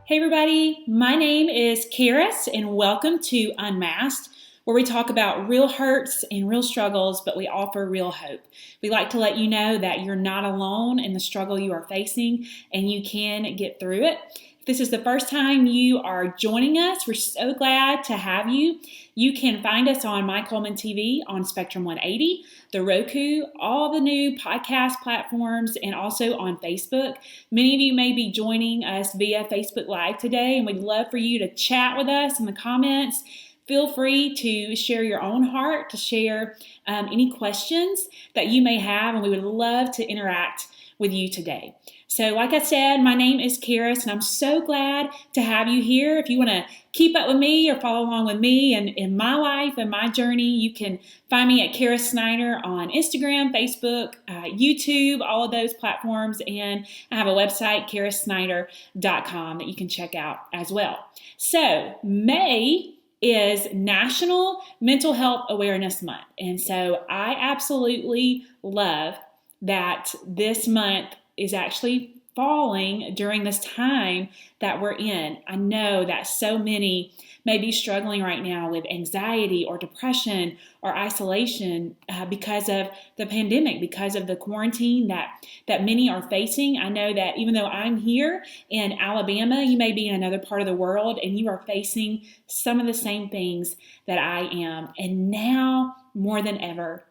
Hey everybody, my name is Caris and welcome to Unmasked, where we talk about real hurts and real struggles, but we offer real hope. We like to let you know that you're not alone in the struggle you are facing and you can get through it. If this is the first time you are joining us, we're so glad to have you. You can find us on My Coleman TV on Spectrum 180, the Roku, all the new podcast platforms, and also on Facebook. Many of you may be joining us via Facebook Live today, and we'd love for you to chat with us in the comments. Feel free to share your own heart, to share any questions that you may have, and we would love to interact with you today. So like I said, my name is Caris, and I'm so glad to have you here. If you want to keep up with me or follow along with me and in my life and my journey, you can find me at Caris Snider on Instagram, Facebook, YouTube, all of those platforms, and I have a website, carissnider.com, that you can check out as well. So May is National Mental Health Awareness Month, and so I absolutely love that this month is actually falling during this time that we're in. I know that so many may be struggling right now with anxiety or depression or isolation because of the pandemic, because of the quarantine that many are facing. I know that even though I'm here in Alabama, you may be in another part of the world and you are facing some of the same things that I am. And now more than ever,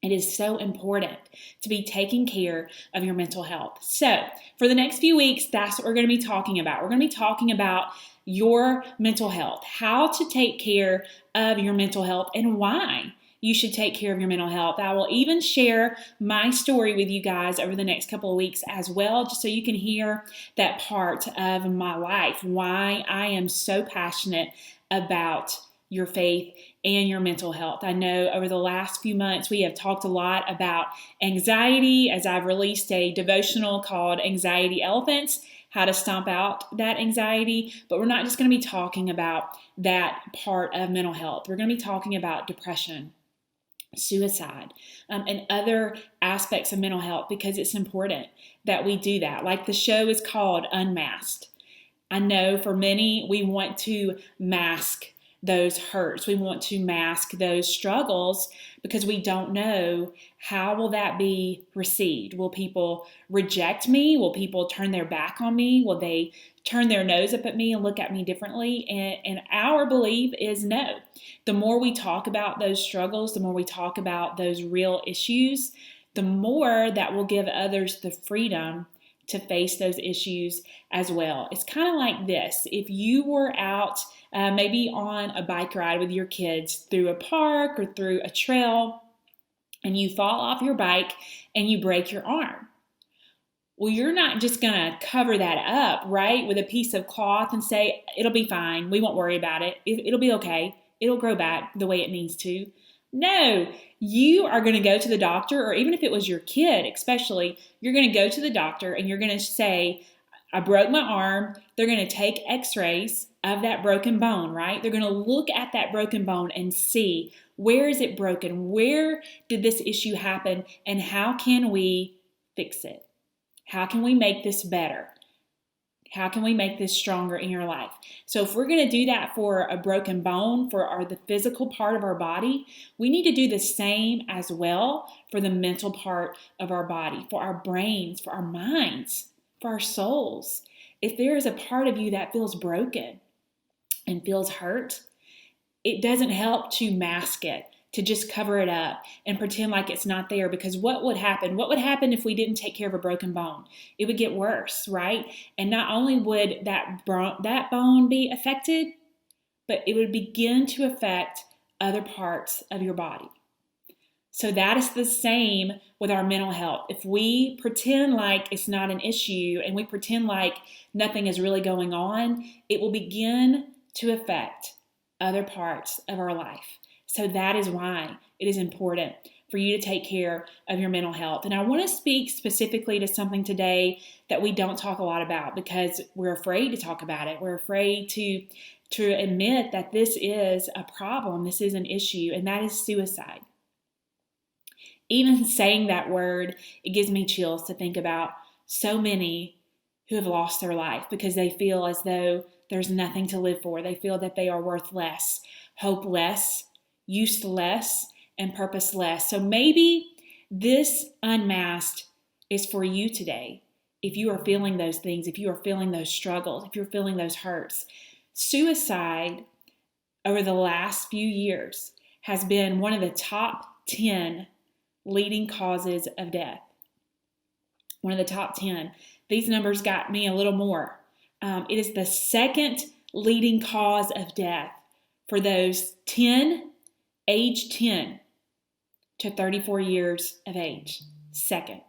it is so important to be taking care of your mental health. So for the next few weeks, that's what we're going to be talking about. We're going to be talking about your mental health, how to take care of your mental health, and why you should take care of your mental health. I will even share my story with you guys over the next couple of weeks as well, just so you can hear that part of my life, why I am so passionate about your faith and your mental health. I know over the last few months we have talked a lot about anxiety, as I've released a devotional called Anxiety Elephants, how to stomp out that anxiety. But we're not just going to be talking about that part of mental health. We're going to be talking about depression, suicide, and other aspects of mental health, because it's important that we do that. Like the show is called Unmasked. I know for many, we want to mask those hurts. We want to mask those struggles because we don't know how will that be received. Will people reject me? Will people turn their back on me? Will they turn their nose up at me and look at me differently? And our belief is no. The more we talk about those struggles, the more we talk about those real issues, the more that will give others the freedom to face those issues as well. It's kind of like this. If you were out maybe on a bike ride with your kids through a park or through a trail, and you fall off your bike and you break your arm. Well, you're not just going to cover that up, right, with a piece of cloth and say, it'll be fine. We won't worry about it. It'll be okay. It'll grow back the way it needs to. No, you are going to go to the doctor, or even if it was your kid, especially, you're going to go to the doctor and you're going to say, I broke my arm. They're going to take x-rays of that broken bone, right? They're going to look at that broken bone and see, where is it broken? Where did this issue happen? And how can we fix it? How can we make this better? How can we make this stronger in your life? So if we're going to do that for a broken bone, for the physical part of our body, we need to do the same as well for the mental part of our body, for our brains, for our minds, for our souls. If there is a part of you that feels broken and feels hurt, it doesn't help to mask it, to just cover it up and pretend like it's not there, because what would happen? What would happen if we didn't take care of a broken bone? It would get worse, right? And not only would that bone be affected, but it would begin to affect other parts of your body. So that is the same with our mental health. If we pretend like it's not an issue and we pretend like nothing is really going on, it will begin to affect other parts of our life. So that is why it is important for you to take care of your mental health. And I want to speak specifically to something today that we don't talk a lot about because we're afraid to talk about it. We're afraid to admit that this is a problem, this is an issue, and that is suicide. Even saying that word, it gives me chills to think about so many who have lost their life because they feel as though there's nothing to live for. They feel that they are worth less, hope less, useless, and purposeless. So maybe this Unmasked is for you today. If you are feeling those things, if you are feeling those struggles, if you're feeling those hurts. Suicide over the last few years has been one of the top 10 leading causes of death. One of the top 10. These numbers got me a little more. It is the second leading cause of death for those age 10 to 34 years of age. Second.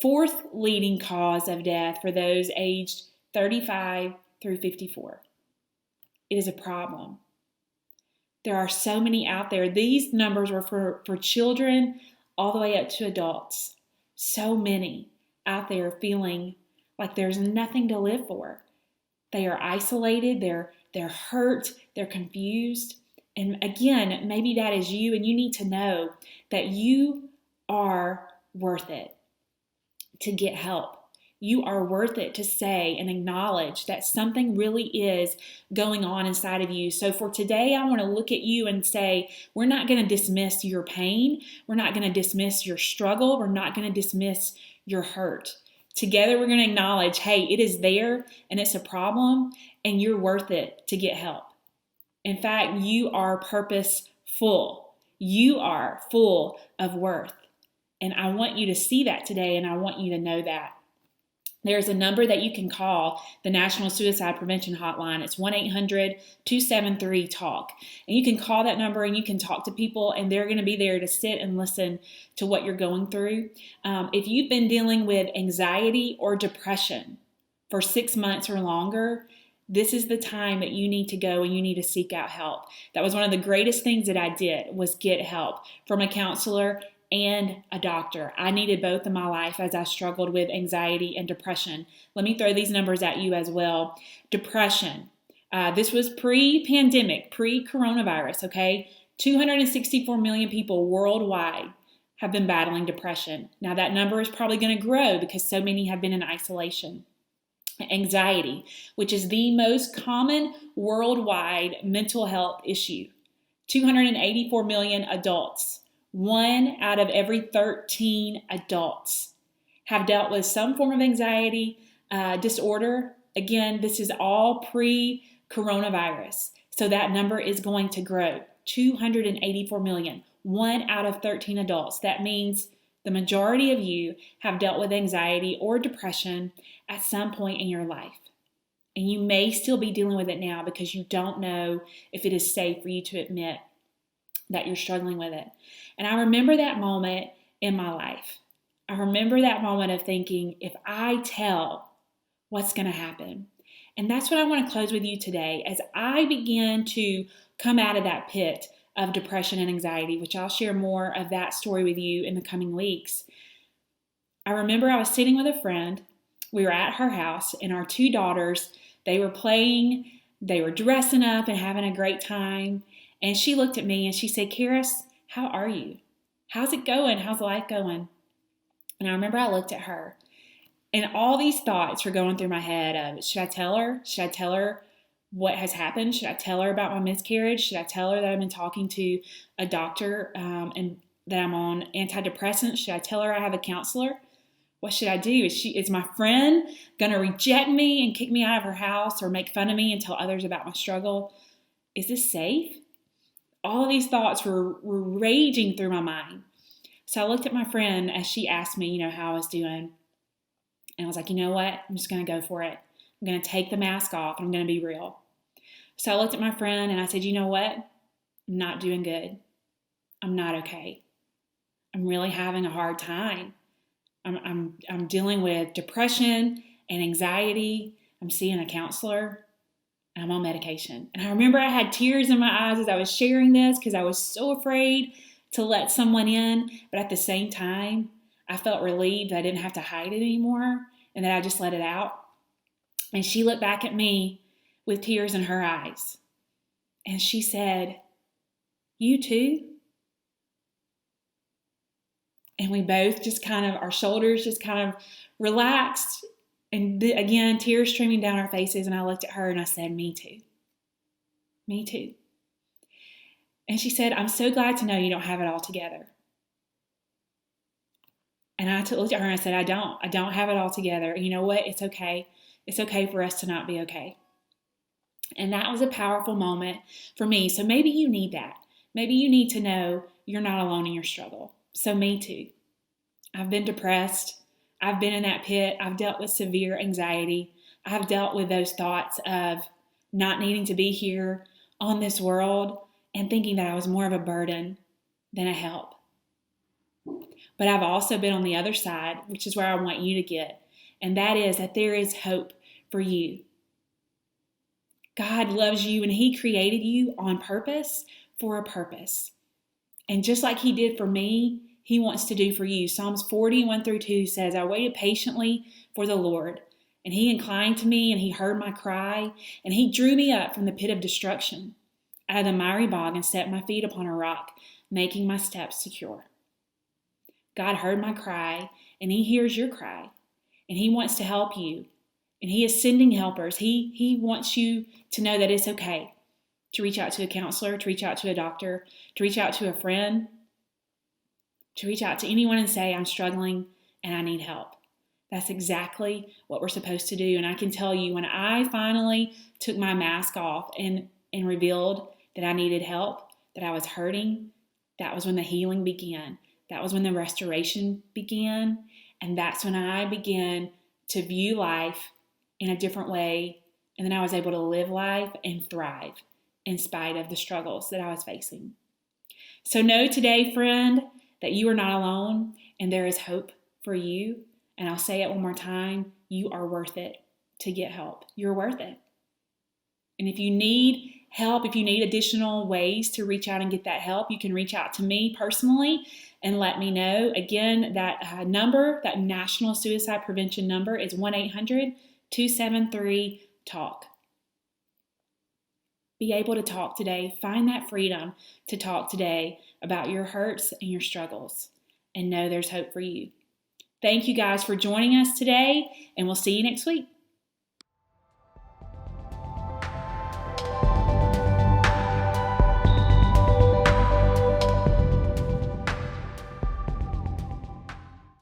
Fourth leading cause of death for those aged 35 through 54. It is a problem. There are so many out there. These numbers are for children all the way up to adults. So many out there feeling like there's nothing to live for. They are isolated, they're hurt, they're confused. And again, maybe that is you, and you need to know that you are worth it to get help. You are worth it to say and acknowledge that something really is going on inside of you. So for today, I want to look at you and say, we're not going to dismiss your pain. We're not going to dismiss your struggle. We're not going to dismiss your hurt. Together, we're going to acknowledge, hey, it is there and it's a problem and you're worth it to get help. In fact, you are purposeful. You are full of worth. And I want you to see that today, and I want you to know that. There's a number that you can call, the National Suicide Prevention Hotline. It's 1-800-273-TALK. And you can call that number and you can talk to people, and they're going to be there to sit and listen to what you're going through. If you've been dealing with anxiety or depression for 6 months or longer, this is the time that you need to go and you need to seek out help. That was one of the greatest things that I did, was get help from a counselor and a doctor. I needed both in my life as I struggled with anxiety and depression. Let me throw these numbers at you as well. Depression. This was pre-pandemic, pre-coronavirus, okay? 264 million people worldwide have been battling depression. Now that number is probably going to grow because so many have been in isolation. Anxiety, which is the most common worldwide mental health issue. 284 million adults. 1 out of every 13 adults have dealt with some form of anxiety disorder. Again, this is all pre-coronavirus. So that number is going to grow. 284 million. 1 out of 13 adults. That means the majority of you have dealt with anxiety or depression at some point in your life. And you may still be dealing with it now because you don't know if it is safe for you to admit that you're struggling with it. And I remember that moment in my life. I remember that moment of thinking, if I tell, what's going to happen? And that's what I want to close with you today as I begin to come out of that pit of depression and anxiety, which I'll share more of that story with you in the coming weeks. I remember I was sitting with a friend. We were at her house, and our 2 daughters, they were playing, they were dressing up and having a great time. And she looked at me and she said, Caris, how are you? How's it going? How's life going? And I remember I looked at her, and all these thoughts were going through my head of, should I tell her? Should I tell her what has happened? Should I tell her about my miscarriage? Should I tell her that I've been talking to a doctor and that I'm on antidepressants? Should I tell her I have a counselor? What should I do? Is my friend going to reject me and kick me out of her house or make fun of me and tell others about my struggle? Is this safe? All of these thoughts were raging through my mind. So I looked at my friend as she asked me, how I was doing. And I was like, you know what? I'm just going to go for it. I'm going to take the mask off and I'm going to be real. So I looked at my friend and I said, you know what? I'm not doing good. I'm not okay. I'm really having a hard time. I'm dealing with depression and anxiety. I'm seeing a counselor. I'm on medication. And I remember I had tears in my eyes as I was sharing this because I was so afraid to let someone in. But at the same time, I felt relieved that I didn't have to hide it anymore and that I just let it out. And she looked back at me with tears in her eyes. And she said, you too? And we both just our shoulders just kind of relaxed. And again, tears streaming down our faces. And I looked at her and I said, me too. Me too. And she said, I'm so glad to know you don't have it all together. And I looked at her and I said, I don't have it all together. And you know what? It's okay. It's okay for us to not be okay. And that was a powerful moment for me. So maybe you need that. Maybe you need to know you're not alone in your struggle. So me too. I've been depressed. I've been in that pit. I've dealt with severe anxiety. I've dealt with those thoughts of not needing to be here on this world and thinking that I was more of a burden than a help. But I've also been on the other side, which is where I want you to get. And that is that there is hope for you. God loves you and He created you on purpose for a purpose. And just like He did for me, He wants to do for you. Psalms 40:1-2 says, I waited patiently for the Lord, and He inclined to me, and He heard my cry, and He drew me up from the pit of destruction, out of the miry bog, and set my feet upon a rock, making my steps secure. God heard my cry, and He hears your cry, and He wants to help you, and He is sending helpers. He wants you to know that it's okay to reach out to a counselor, to reach out to a doctor, to reach out to a friend, to reach out to anyone and say, I'm struggling and I need help. That's exactly what we're supposed to do. And I can tell you, when I finally took my mask off and revealed that I needed help, that I was hurting, that was when the healing began. That was when the restoration began. And that's when I began to view life in a different way. And then I was able to live life and thrive in spite of the struggles that I was facing. So know today, friend, that you are not alone and there is hope for you. And I'll say it one more time. You are worth it to get help. You're worth it. And if you need help, if you need additional ways to reach out and get that help, you can reach out to me personally and let me know. Again, that number, that National Suicide Prevention number is 1-800-273-TALK. Be able to talk today. Find that freedom to talk today about your hurts and your struggles, and know there's hope for you. Thank you guys for joining us today, and we'll see you next week.